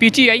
PTI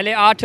LA8